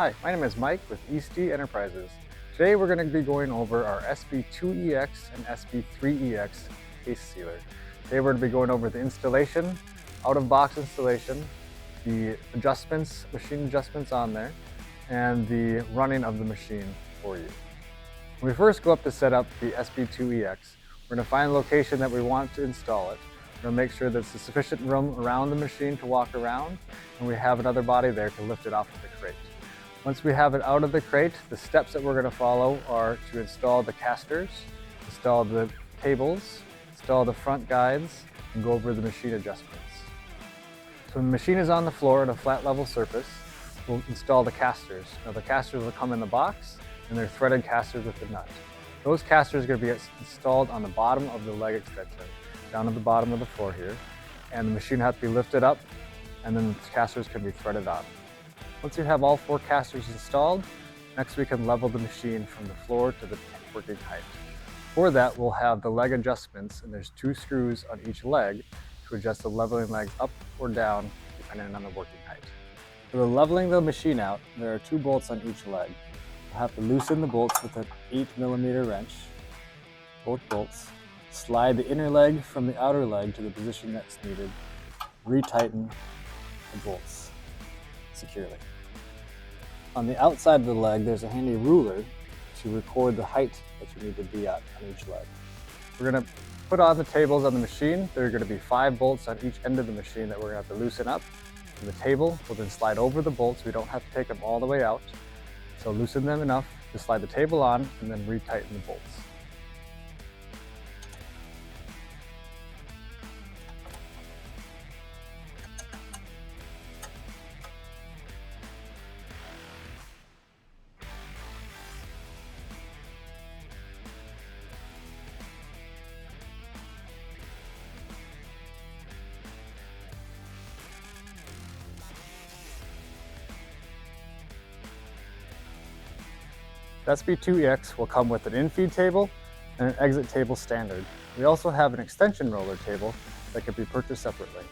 Hi, my name is Mike with Eastey Enterprises. Today we're going to be going over our SB-2EX and SB-3EX case sealer. Today we're going to be going over the installation, out-of-box installation, the adjustments, machine adjustments on there, and the running of the machine for you. When we first go up to set up the SB-2EX, we're going to find the location that we want to install it. We're going to make sure there's sufficient room around the machine to walk around, and we have another body there to lift it off of the crate. Once we have it out of the crate, the steps that we're going to follow are to install the casters, install the tables, install the front guides, and go over the machine adjustments. So when the machine is on the floor at a flat level surface, we'll install the casters. Now the casters will come in the box, and they're threaded casters with the nut. Those casters are going to be installed on the bottom of the leg extension, down at the bottom of the floor here, and the machine has to be lifted up, and then the casters can be threaded on. Once you have all 4 casters installed, next we can level the machine from the floor to the working height. For that, we'll have the leg adjustments, and there's 2 screws on each leg to adjust the leveling legs up or down depending on the working height. For the leveling the machine out, there are 2 bolts on each leg. We'll have to loosen the bolts with an 8mm wrench, both bolts, slide the inner leg from the outer leg to the position that's needed, retighten the bolts securely. On the outside of the leg, there's a handy ruler to record the height that you need to be at on each leg. We're going to put on the tables on the machine. There are going to be 5 bolts on each end of the machine that we're going to have to loosen up. And the table will then slide over the bolts. We don't have to take them all the way out. So loosen them enough to slide the table on and then retighten the bolts. The SB-2EX will come with an in-feed table and an exit table standard. We also have an extension roller table that can be purchased separately.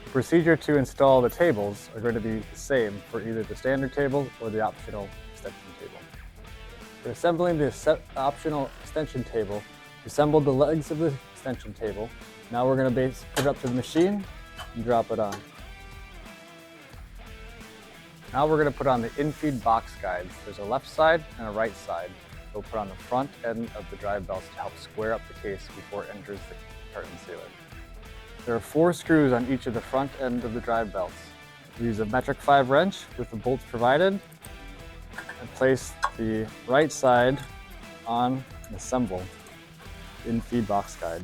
The procedure to install the tables are going to be the same for either the standard table or the optional extension table. For assembling the optional extension table, we assembled the legs of the extension table. Now we're going to put it up to the machine and drop it on. Now we're going to put on the in-feed box guides. There's a left side and a right side. We'll put on the front end of the drive belts to help square up the case before it enters the carton sealer. There are 4 screws on each of the front end of the drive belts. We use a metric 5 wrench with the bolts provided and place the right side on and assemble the in-feed box guide.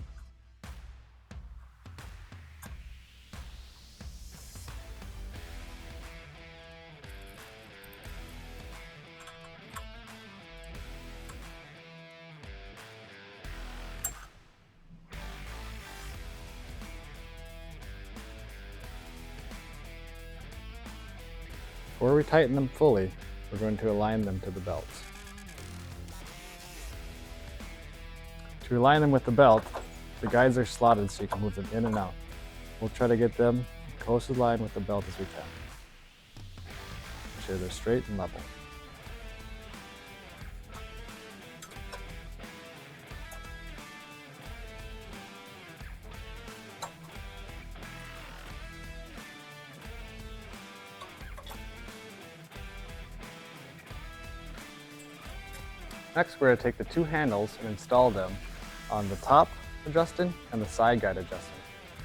Before we tighten them fully, we're going to align them to the belts. To align them with the belt, the guides are slotted so you can move them in and out. We'll try to get them close aligned with the belt as we can. Make sure they're straight and level. Next, we're going to take the 2 handles and install them on the top adjusting and the side guide adjusting.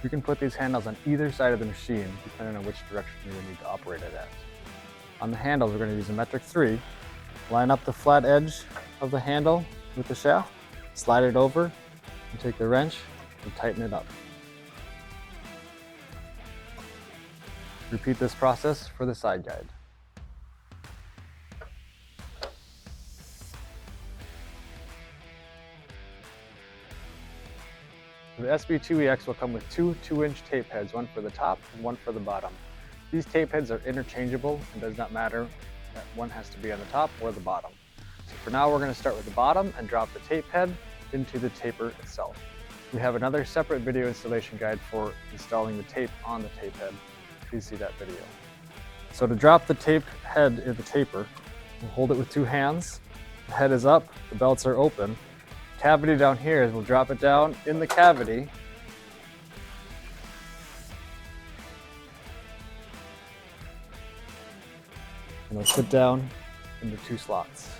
You can put these handles on either side of the machine depending on which direction you need to operate it at. On the handles, we're going to use a metric 3, line up the flat edge of the handle with the shaft, slide it over, and take the wrench and tighten it up. Repeat this process for the side guide. The SB-2EX will come with 2 2-inch tape heads, one for the top and one for the bottom. These tape heads are interchangeable and does not matter that one has to be on the top or the bottom. So for now we're going to start with the bottom and drop the tape head into the taper itself. We have another separate video installation guide for installing the tape on the tape head. Please see that video. So to drop the tape head in the taper, we'll hold it with 2 hands. The head is up, the belts are open. Cavity down here is we'll drop it down in the cavity. And it'll sit down into 2 slots.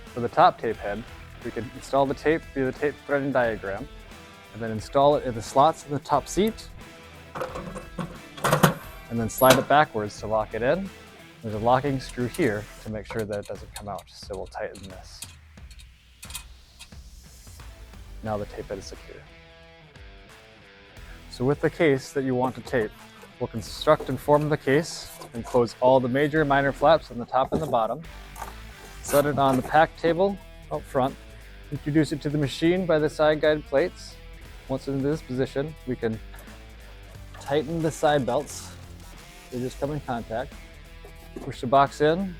For the top tape head, we can install the tape via the tape threading diagram, and then install it in the slots in the top seat, and then slide it backwards to lock it in. There's a locking screw here to make sure that it doesn't come out, so we'll tighten this. Now the tape head is secure. So with the case that you want to tape, we'll construct and form the case and close all the major and minor flaps on the top and the bottom. Set it on the pack table up front. Introduce it to the machine by the side guide plates. Once in this position, we can tighten the side belts. They just come in contact. Push the box in.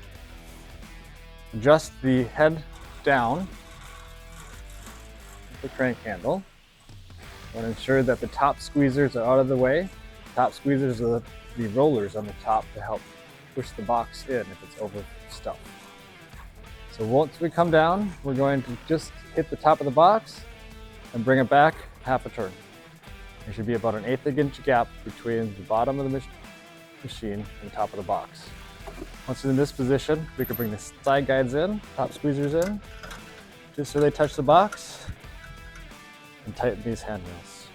Adjust the head down with the crank handle. And ensure that the top squeezers are out of the way. Top squeezers are the rollers on the top to help push the box in if it's overstuffed. So once we come down, we're going to just hit the top of the box and bring it back half a turn. There should be about an 1/8 inch gap between the bottom of the machine and the top of the box. Once in this position, we can bring the side guides in, top squeezers in, just so they touch the box, and tighten these handrails.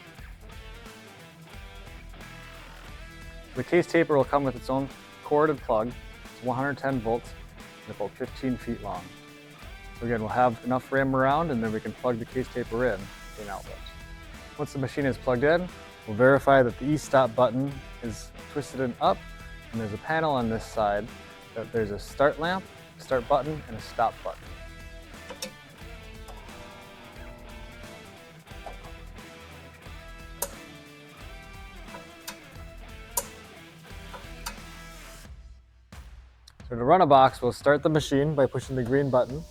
The case taper will come with its own cord and plug. It's 110 volts and about 15 feet long. So again, we'll have enough RAM around, and then we can plug the case taper in to an outlet. Once the machine is plugged in, we'll verify that the e-stop button is twisted and up, and there's a panel on this side that there's a start lamp, start button, and a stop button. So to run a box, we'll start the machine by pushing the green button.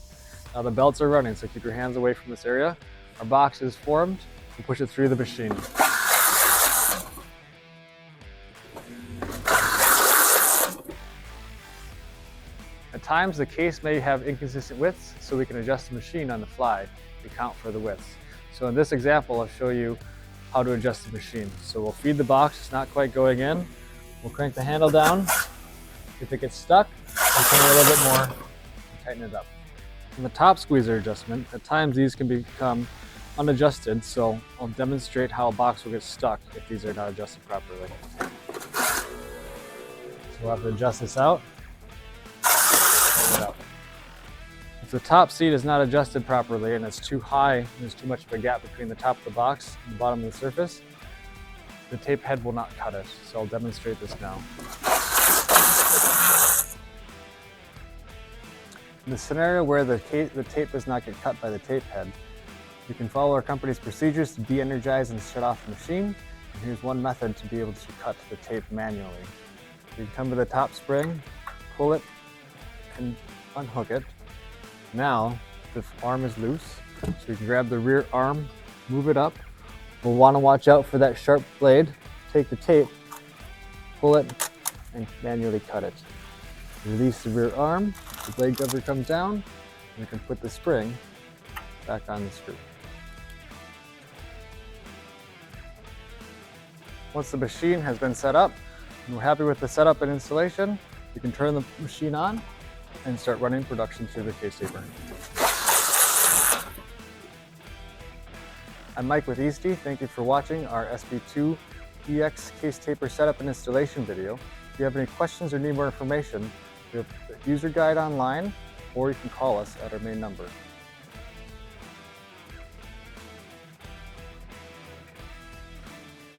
Now the belts are running, so keep your hands away from this area. Our box is formed, we'll push it through the machine. At times, the case may have inconsistent widths, so we can adjust the machine on the fly to account for the widths. So in this example, I'll show you how to adjust the machine. So we'll feed the box, it's not quite going in. We'll crank the handle down. If it gets stuck, we'll turn it a little bit more and tighten it up. And the top squeezer adjustment, at times these can become unadjusted, so I'll demonstrate how a box will get stuck if these are not adjusted properly. So we'll have to adjust this out. If the top seat is not adjusted properly and it's too high and there's too much of a gap between the top of the box and the bottom of the surface, the tape head will not cut it. So I'll demonstrate this now. In the scenario where the tape does not get cut by the tape head, you can follow our company's procedures to de-energize and shut off the machine. And here's one method to be able to cut the tape manually. You can come to the top spring, pull it, and unhook it. Now the arm is loose, so you can grab the rear arm, move it up. We'll want to watch out for that sharp blade. Take the tape, pull it, and manually cut it. Release the rear arm, the blade cover comes down, and you can put the spring back on the screw. Once the machine has been set up, and we're happy with the setup and installation, you can turn the machine on and start running production through the case taper. I'm Mike with Eastey. Thank you for watching our SB-2EX case taper setup and installation video. If you have any questions or need more information, we have the user guide online, or you can call us at our main number.